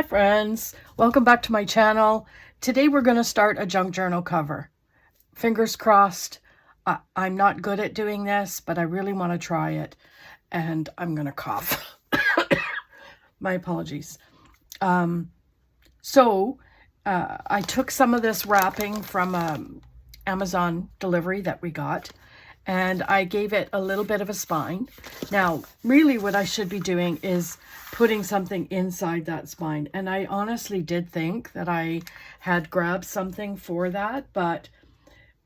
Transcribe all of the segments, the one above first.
Friends, welcome back to my channel. Today we're going to start a junk journal cover. Fingers crossed. I'm not good at doing this, but I really want to try it, and I'm going to cough. My apologies. I took some of this wrapping from Amazon delivery that we got, and I gave it a little bit of a spine. Now, really what I should be doing is putting something inside that spine. And I honestly did think that I had grabbed something for that, but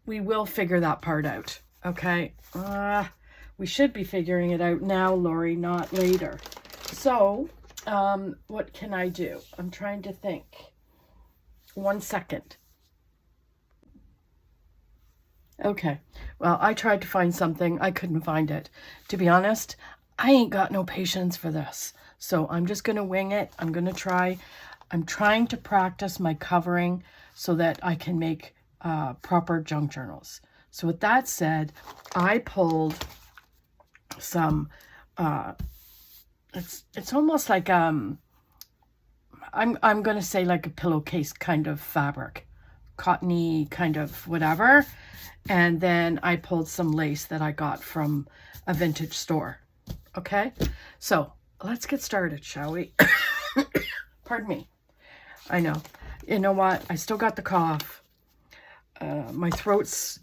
we will figure that part out, okay? We should be figuring it out now, Lori, not later. So, what can I do? I'm trying to think. 1 second. Okay, well, I tried to find something. I couldn't find it. To be honest, I ain't got no patience for this. So I'm just going to wing it. I'm going to try. I'm trying to practice my covering so that I can make proper junk journals. So with that said, I pulled some, it's almost like, I'm going to say like a pillowcase kind of fabric, cottony kind of whatever. And then I pulled some lace that I got from a vintage store. Okay, so let's get started, shall we? Pardon me. I know. You know what? I still got the cough. My throat's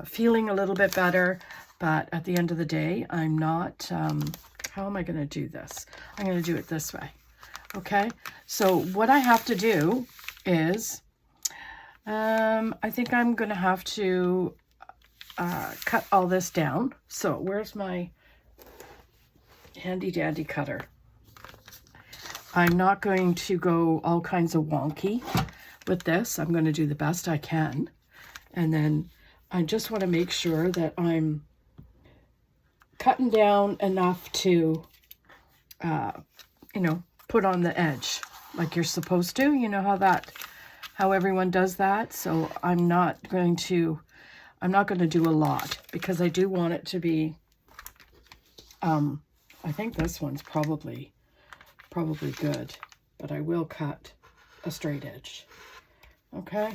feeling a little bit better, but at the end of the day, I'm not... how am I going to do this? I'm going to do it this way. Okay, so what I have to do is... I think I'm going to have to cut all this down. So where's my handy dandy cutter? I'm not going to go all kinds of wonky with this. I'm going to do the best I can. And then I just want to make sure that I'm cutting down enough to, put on the edge like you're supposed to. You know how everyone does that. So I'm not going to do a lot because I do want it to be, I think this one's probably good, but I will cut a straight edge. Okay,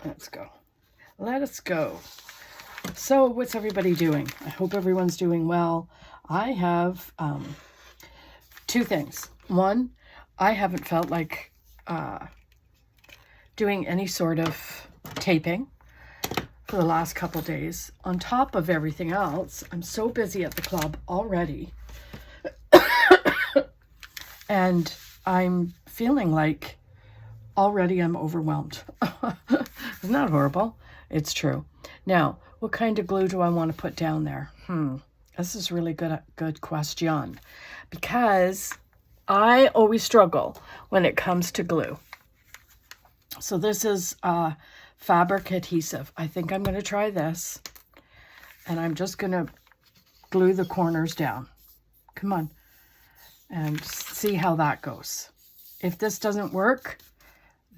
let's go. Let us go. So what's everybody doing? I hope everyone's doing well. I have two things. One, I haven't felt like doing any sort of taping for the last couple days. On top of everything else, I'm so busy at the club already. And I'm feeling like already I'm overwhelmed. Isn't that horrible? It's true. Now, what kind of glue do I want to put down there? This is really good question, because I always struggle when it comes to glue. So this is fabric adhesive. I think I'm going to try this, and I'm just going to glue the corners down. Come on, and see how that goes. If this doesn't work,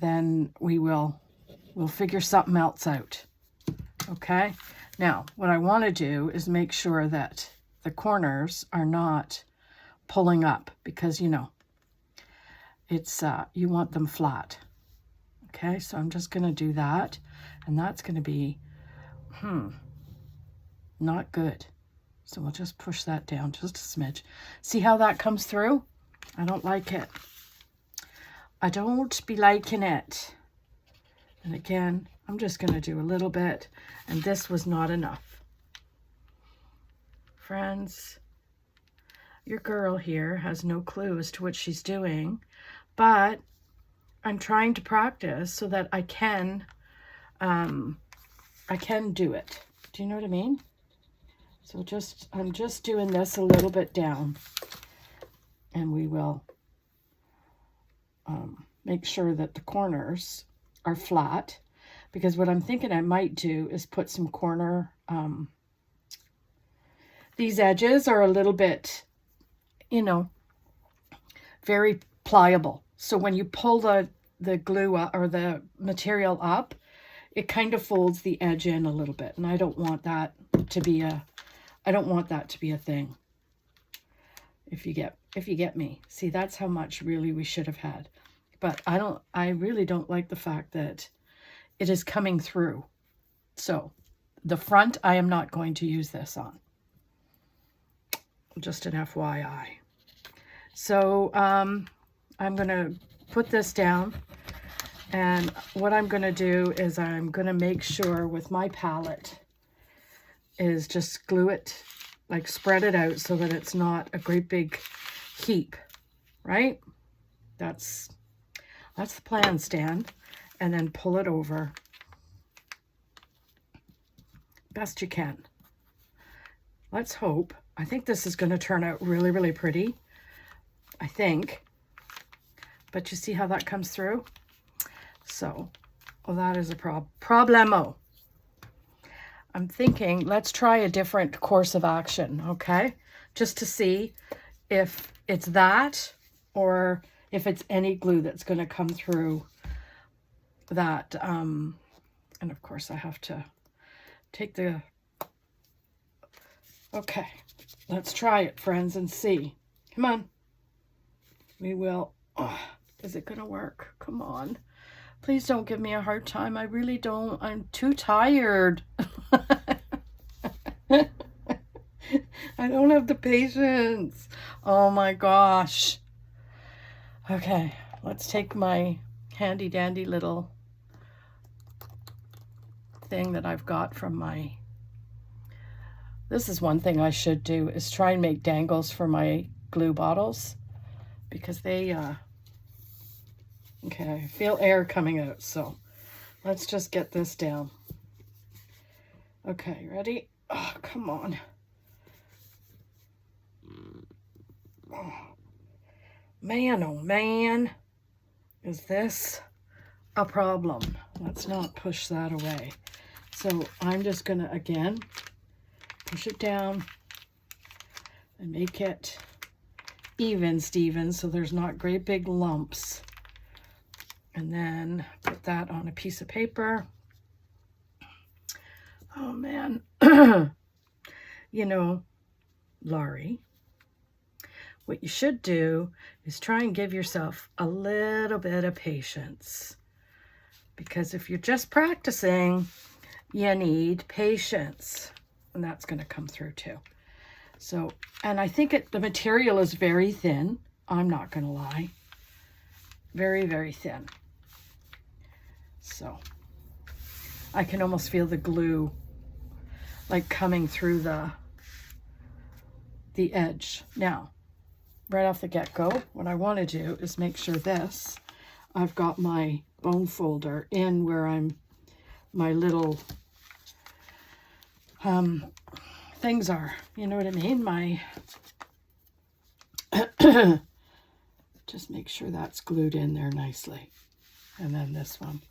then we'll figure something else out. Okay, now what I want to do is make sure that the corners are not pulling up, because it's you want them flat. Okay, so I'm just going to do that, and that's going to be not good. So we'll just push that down just a smidge. See how that comes through? I don't like it. I don't be liking it. And again, I'm just going to do a little bit, and this was not enough. Friends, your girl here has no clue as to what she's doing, but I'm trying to practice so that I can do it. Do you know what I mean? So I'm just doing this a little bit down, and we will make sure that the corners are flat, because what I'm thinking I might do is put some corner, these edges are a little bit, very pliable. So when you pull the glue up, or the material up, it kind of folds the edge in a little bit, and I don't want that to be a thing. If you get me. See, that's how much really we should have had. but I really don't like the fact that it is coming through. So the front, I am not going to use this on. Just an FYI. So I'm going to put this down, and what I'm going to do is I'm going to make sure with my palette is just glue it, like spread it out so that it's not a great big heap, right? That's the plan, Stan. And then pull it over best you can. Let's hope. I think this is going to turn out really, really pretty. I think. But you see how that comes through? So, well, that is a problemo. I'm thinking, let's try a different course of action, okay? Just to see if it's that or if it's any glue that's going to come through that. And of course, I have to take the... Okay, let's try it, friends, and see. Come on. We will... Oh, is it going to work? Come on. Please don't give me a hard time. I really don't. I'm too tired. I don't have the patience. Oh my gosh. Okay, let's take my handy dandy little thing that I've got from my... This is one thing I should do, is try and make dangles for my glue bottles, because they... Okay, I feel air coming out, so let's just get this down. Okay, ready? Oh, come on. Oh, man, oh man. Is this a problem? Let's not push that away. So I'm just going to, again, push it down and make it even, Steven, so there's not great big lumps. And then put that on a piece of paper. Oh, man. You know, Laurie, what you should do is try and give yourself a little bit of patience. Because if you're just practicing, you need patience. And that's going to come through too. So, and I think the material is very thin. I'm not going to lie. Very, very thin. So I can almost feel the glue like coming through the edge. Now, right off the get-go, what I want to do is make sure this, I've got my bone folder in where my little things are. You know what I mean? My just make sure that's glued in there nicely. And then this one,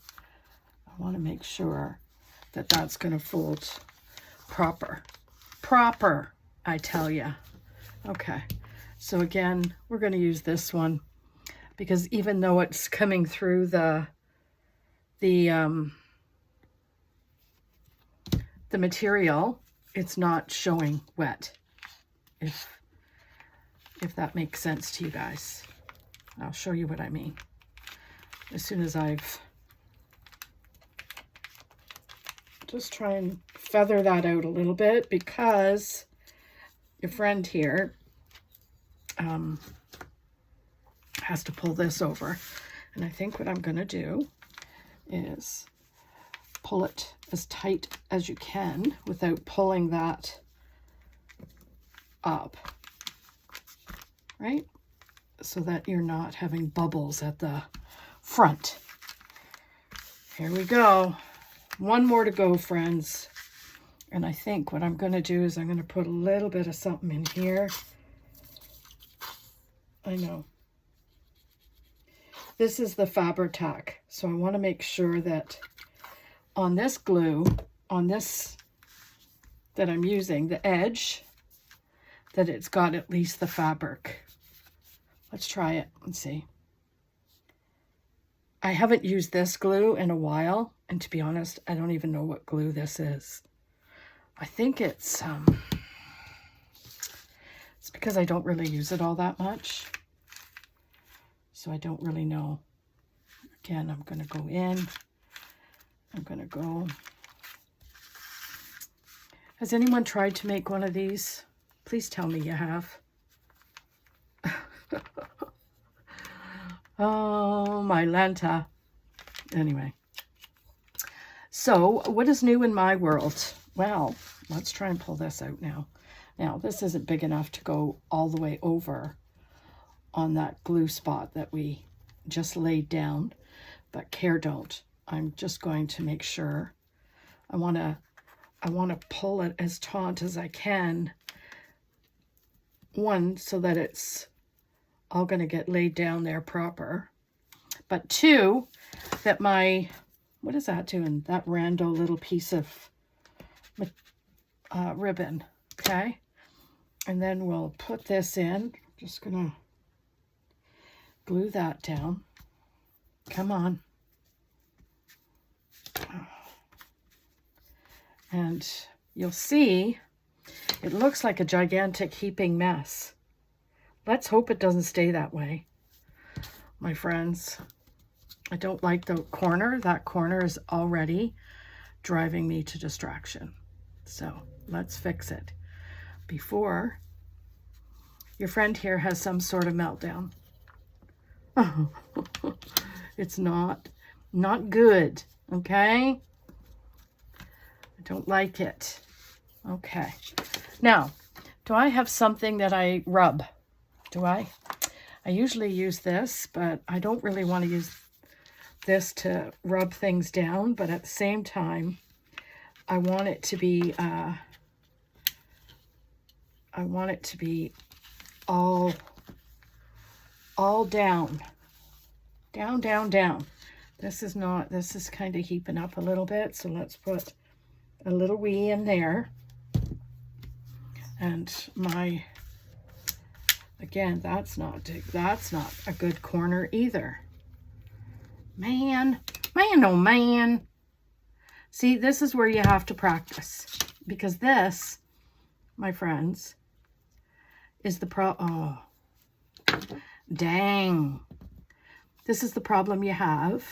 I want to make sure that that's going to fold proper, I tell you. Okay, so again, we're going to use this one because even though it's coming through the material, it's not showing wet, if that makes sense to you guys. I'll show you what I mean as soon as I've just try and feather that out a little bit, because your friend here has to pull this over. And I think what I'm going to do is pull it as tight as you can without pulling that up, right? So that you're not having bubbles at the front. Here we go. One more to go, friends. And I think what I'm going to do is I'm going to put a little bit of something in here. I know. This is the Fabri-Tac. So I want to make sure that on this glue, on this that I'm using, the edge, that it's got at least the fabric. Let's try it and see. I haven't used this glue in a while, and to be honest, I don't even know what glue this is. I think it's because I don't really use it all that much. So I don't really know. Again, I'm going to go in. I'm going to go. Has anyone tried to make one of these? Please tell me you have. Oh, my Lanta. Anyway. So, what is new in my world? Well, let's try and pull this out now. Now, this isn't big enough to go all the way over on that glue spot that we just laid down, but care don't. I'm just going to make sure. I want to pull it as taut as I can. One, so that it's all going to get laid down there proper. But two, that my, what is that doing? That rando little piece of ribbon, okay? And then we'll put this in. Just going to glue that down. Come on. And you'll see it looks like a gigantic heaping mess. Let's hope it doesn't stay that way, my friends. I don't like the corner. That corner is already driving me to distraction. So let's fix it before your friend here has some sort of meltdown. Oh, it's not good, okay? I don't like it. Okay. Now, do I have something that I rub? Do I? I usually use this, but I don't really want to use this to rub things down, but at the same time, I want it to be all down. Down. This is kind of heaping up a little bit, so let's put a little wee in there. And again, that's not a good corner either. Man, oh man. See, this is where you have to practice, because this, my friends, is the oh, dang. This is the problem you have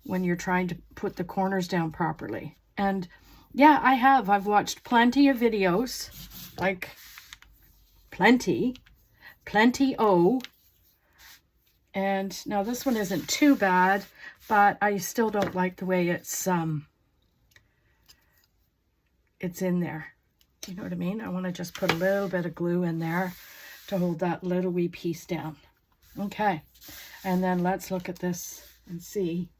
when you're trying to put the corners down properly. And yeah, I've watched plenty of videos, like plenty. And now this one isn't too bad, but I still don't like the way it's in there. You know what I mean? I want to just put a little bit of glue in there to hold that little wee piece down. Okay, and then let's look at this and see.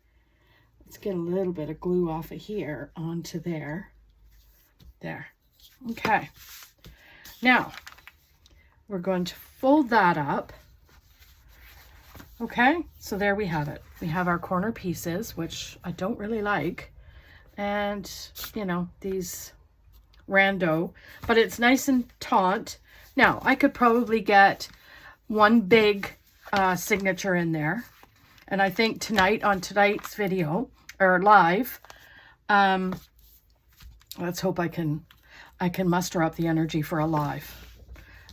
Let's get a little bit of glue off of here onto there. There. Okay. Now, we're going to fold that up. Okay, so there we have it. We have our corner pieces, which I don't really like. And, you know, these rando, but it's nice and taut. Now, I could probably get one big signature in there. And I think tonight, on tonight's video, or live, let's hope I can muster up the energy for a live.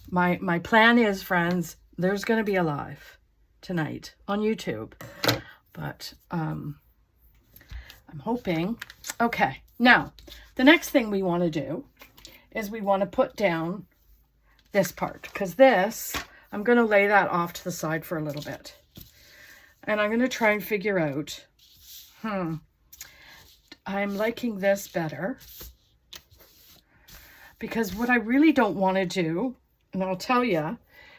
My plan is, friends, there's going to be a live tonight on YouTube. But I'm hoping. Okay, now, the next thing we want to do is we want to put down this part, because this, I'm going to lay that off to the side for a little bit. And I'm going to try and figure out, I'm liking this better, because what I really don't want to do, and I'll tell you,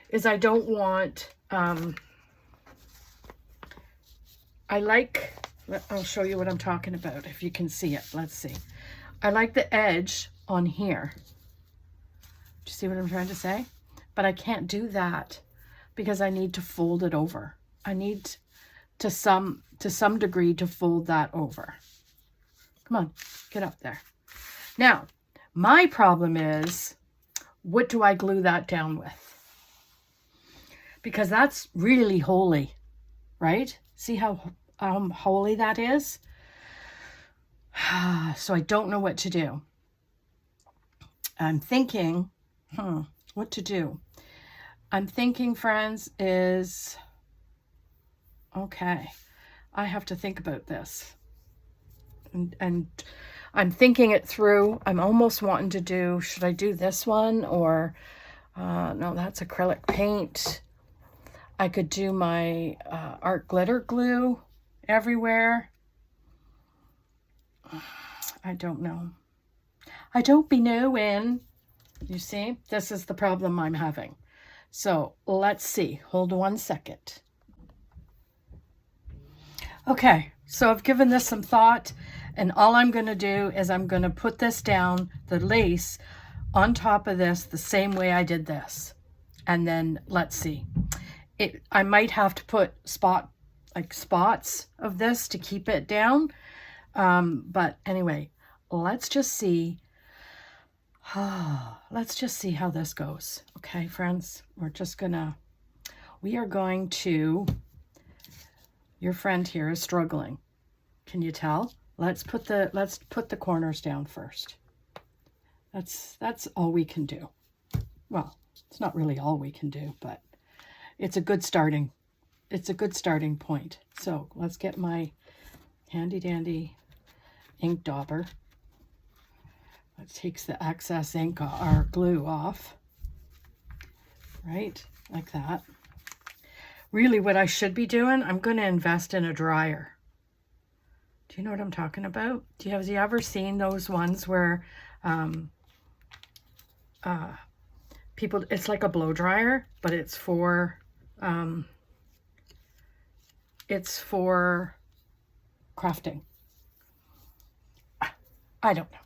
is I don't want, I'll show you what I'm talking about, if you can see it. Let's see. I like the edge on here. Do you see what I'm trying to say? But I can't do that because I need to fold it over. I need to some degree to fold that over. Come on, get up there. Now, my problem is, what do I glue that down with? Because that's really holy, right? See how holy that is? So I don't know what to do. I'm thinking, what to do. I'm thinking, friends, is, Okay. I have to think about this. And I'm thinking it through. I'm almost wanting to do, should I do this one or, no, that's acrylic paint. I could do my art glitter glue everywhere. I don't know. I don't be knowing. You see, this is the problem I'm having. So let's see. Hold 1 second. Okay, so I've given this some thought, and all I'm going to do is I'm going to put this down, the lace, on top of this the same way I did this. And then let's see. I might have to put spots of this to keep it down. But anyway, let's just see. Let's just see how this goes. Okay, friends, we are going to, your friend here is struggling. Can you tell? Let's put the corners down first. That's all we can do. Well, it's not really all we can do, but it's a good starting point. So let's get my handy dandy ink dauber. That takes the excess ink or glue off, right? Like that. Really what I should be doing, I'm going to invest in a dryer. Do you know what I'm talking about? Have you ever seen those ones where people, it's like a blow dryer, but it's for crafting. I don't know.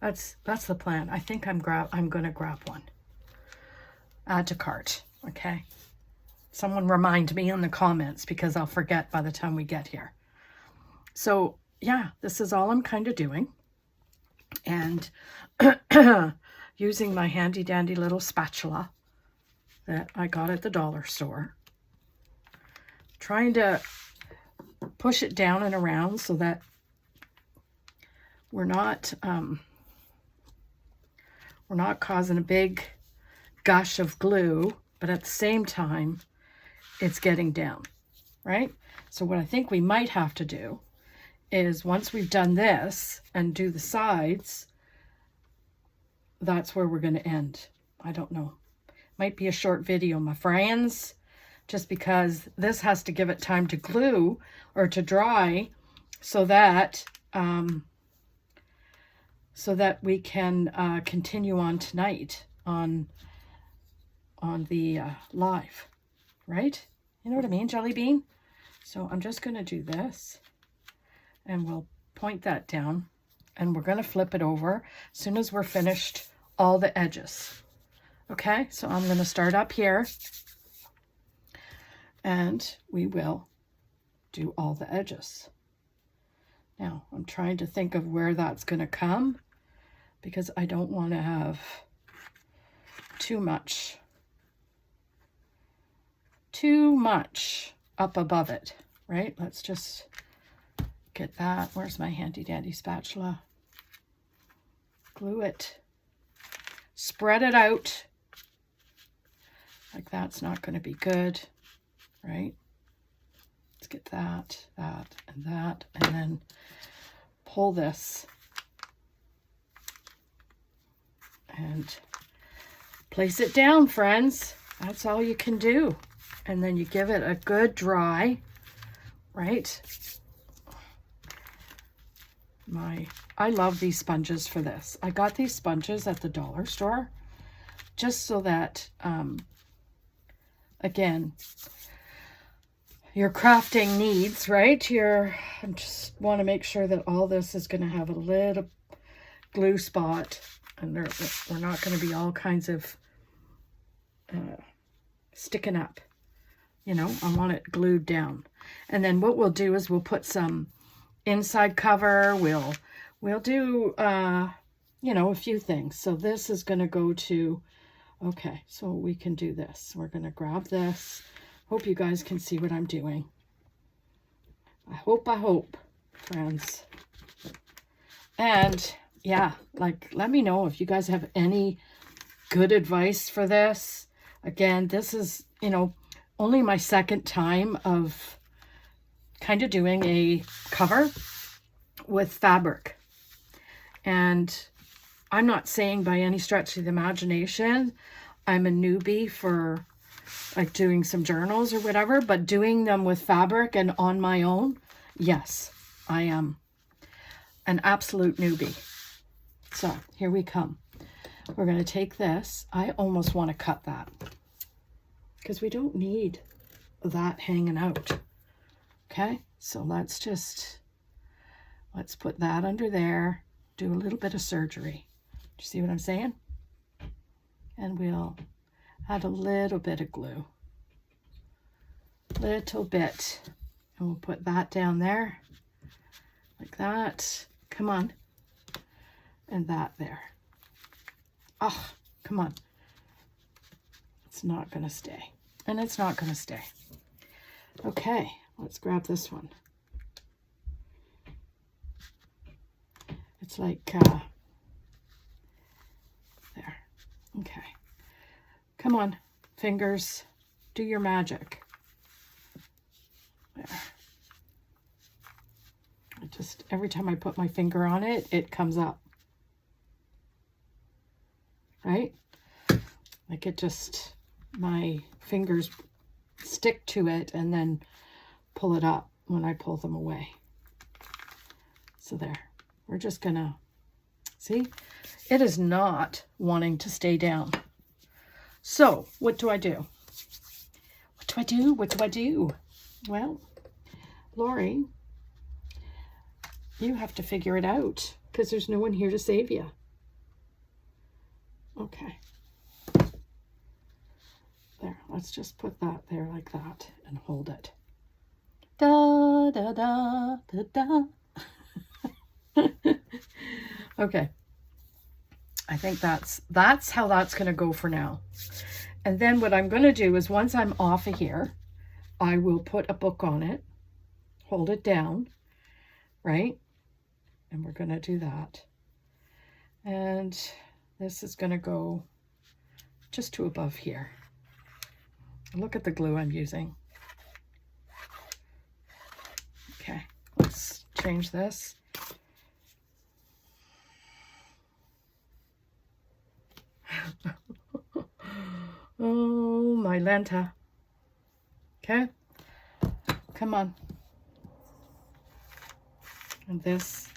That's the plan. I think I'm going to grab one. Add to cart. Okay. Someone remind me in the comments because I'll forget by the time we get here. So yeah, this is all I'm kind of doing. And using my handy dandy little spatula that I got at the dollar store. Trying to push it down and around so that we're not causing a big gush of glue, but at the same time, it's getting down, right? So what I think we might have to do is once we've done this and do the sides, that's where we're going to end. I don't know. Might be a short video, my friends, just because this has to give it time to glue or to dry so that we can continue on tonight on the live, right? You know what I mean, Jelly Bean? So I'm just going to do this, and we'll point that down, and we're going to flip it over as soon as we're finished all the edges. Okay, so I'm going to start up here, and we will do all the edges. Now, I'm trying to think of where that's going to come, because I don't want to have too much up above it, right? Let's just get that. Where's my handy dandy spatula? Glue it. Spread it out. Like that's not going to be good, right? Let's get that, and then pull this and place it down, friends. That's all you can do. And then you give it a good dry, right? I love these sponges for this. I got these sponges at the dollar store just so that, again, your crafting needs, right? I just want to make sure that all this is going to have a little glue spot, and we're not going to be all kinds of sticking up. You know, I want it glued down. And then what we'll do is we'll put some inside cover. We'll do, you know, a few things. So this is going to go to, okay, so we can do this. We're going to grab this. Hope you guys can see what I'm doing. I hope, friends. And yeah, like, let me know if you guys have any good advice for this. Again, this is, you know, only my second time of kind of doing a cover with fabric. And I'm not saying by any stretch of the imagination I'm a newbie for like doing some journals or whatever, but doing them with fabric and on my own, yes, I am an absolute newbie. So here we come. We're going to take this. I almost want to cut that because we don't need that hanging out. Okay, so let's put that under there, do a little bit of surgery. Do you see what I'm saying? And we'll add a little bit of glue. Little bit. And we'll put that down there. Like that. Come on. And that there. Oh, come on. It's not going to stay. And it's not going to stay. Okay, let's grab this one. It's like, there. Okay. Come on, fingers, do your magic. There. Every time I put my finger on it, it comes up. Right? Like my fingers stick to it and then pull it up when I pull them away. So there. We're just gonna, see? It is not wanting to stay down. So, what do I do? What do I do? What do I do? Well, Lori, you have to figure it out because there's no one here to save you. Okay. There, let's just put that there like that and hold it. Da, da, da, da, da. Okay. I think that's how that's going to go for now. And then what I'm going to do is once I'm off of here, I will put a book on it, hold it down, right? And we're going to do that. And this is going to go just to above here. Look at the glue I'm using. Okay, let's change this. Oh, my Lenta. Okay, come on. And this.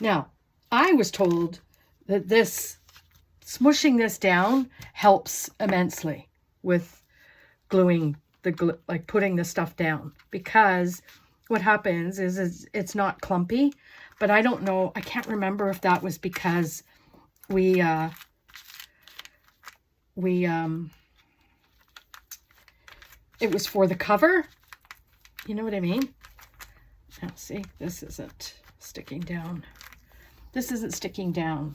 Now, I was told that smushing this down helps immensely with gluing the glue, like putting the stuff down, because what happens is it's not clumpy, but I don't know, I can't remember if that was because it was for the cover. You know what I mean? Now see, this isn't sticking down. This isn't sticking down.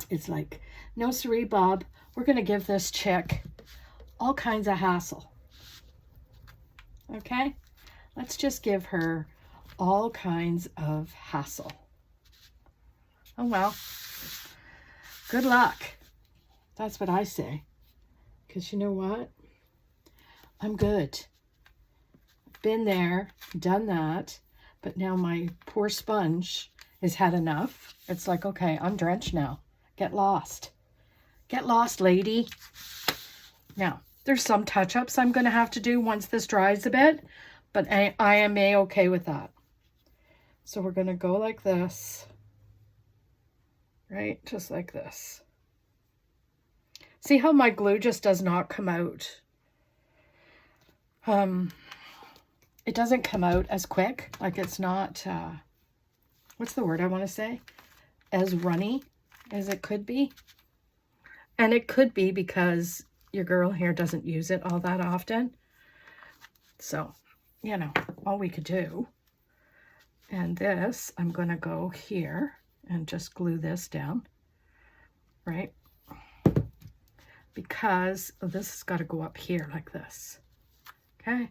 It's like, no siree, Bob, we're going to give this chick all kinds of hassle. Okay? Let's just give her all kinds of hassle. Oh, well. Good luck. That's what I say. Because you know what? I'm good. I've been there, done that, but now my poor sponge has had enough. It's like, okay, I'm drenched now. Get lost. Get lost, lady. Now, there's some touch-ups I'm going to have to do once this dries a bit, but I am okay with that. So we're going to go like this, right? Just like this. See how my glue just does not come out? It doesn't come out as quick. Like it's not, what's the word I want to say? As runny as it could be. And it could be because your girl here doesn't use it all that often. So, you know, all we could do. And this, I'm going to go here and just glue this down, right? Because this has got to go up here like this. Okay?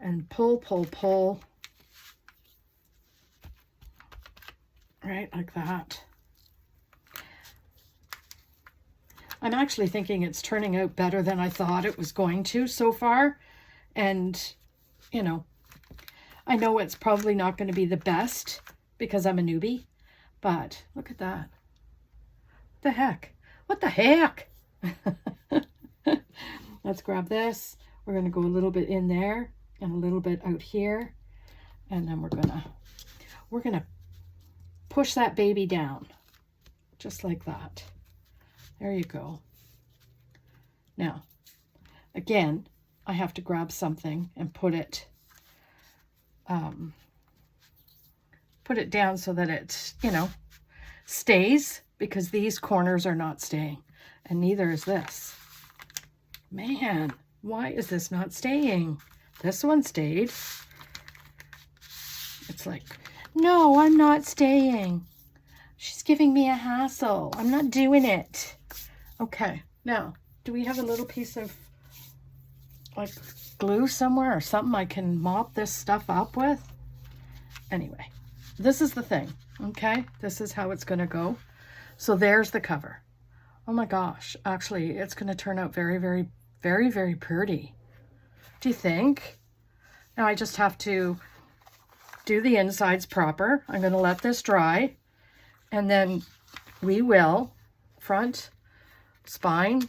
And pull, pull, pull. Right, like that. I'm actually thinking it's turning out better than I thought it was going to so far. And, you know, I know it's probably not going to be the best because I'm a newbie, but look at that. What the heck? What the heck? Let's grab this. We're going to go a little bit in there and a little bit out here. And then we're going to push that baby down just like that. There you go. Now, again, I have to grab something and put it down so that it, you know, stays, because these corners are not staying, and neither is this. Man, why is this not staying? This one stayed. It's like, no, I'm not staying. She's giving me a hassle. I'm not doing it. Okay, now, do we have a little piece of like glue somewhere or something I can mop this stuff up with? Anyway, this is the thing, okay? This is how it's going to go. So there's the cover. Oh my gosh, actually, it's going to turn out very, very, very, very pretty. Do you think? Now I just have to do the insides proper. I'm going to let this dry, and then we will front, spine,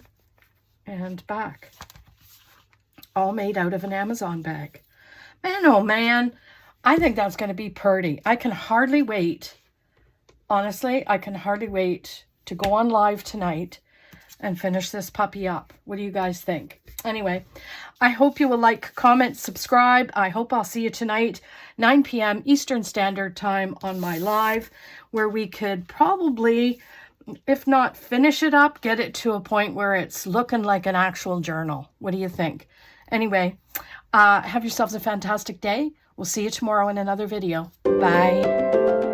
and back. All made out of an Amazon bag. Man, oh man, I think that's going to be pretty. I can hardly wait. Honestly, I can hardly wait to go on live tonight and finish this puppy up. What do you guys think? Anyway, I hope you will like, comment, subscribe. I hope I'll see you tonight, 9 p.m. Eastern Standard Time on my live, where we could probably, if not finish it up, get it to a point where it's looking like an actual journal. What do you think? Anyway, have yourselves a fantastic day. We'll see you tomorrow in another video. Bye.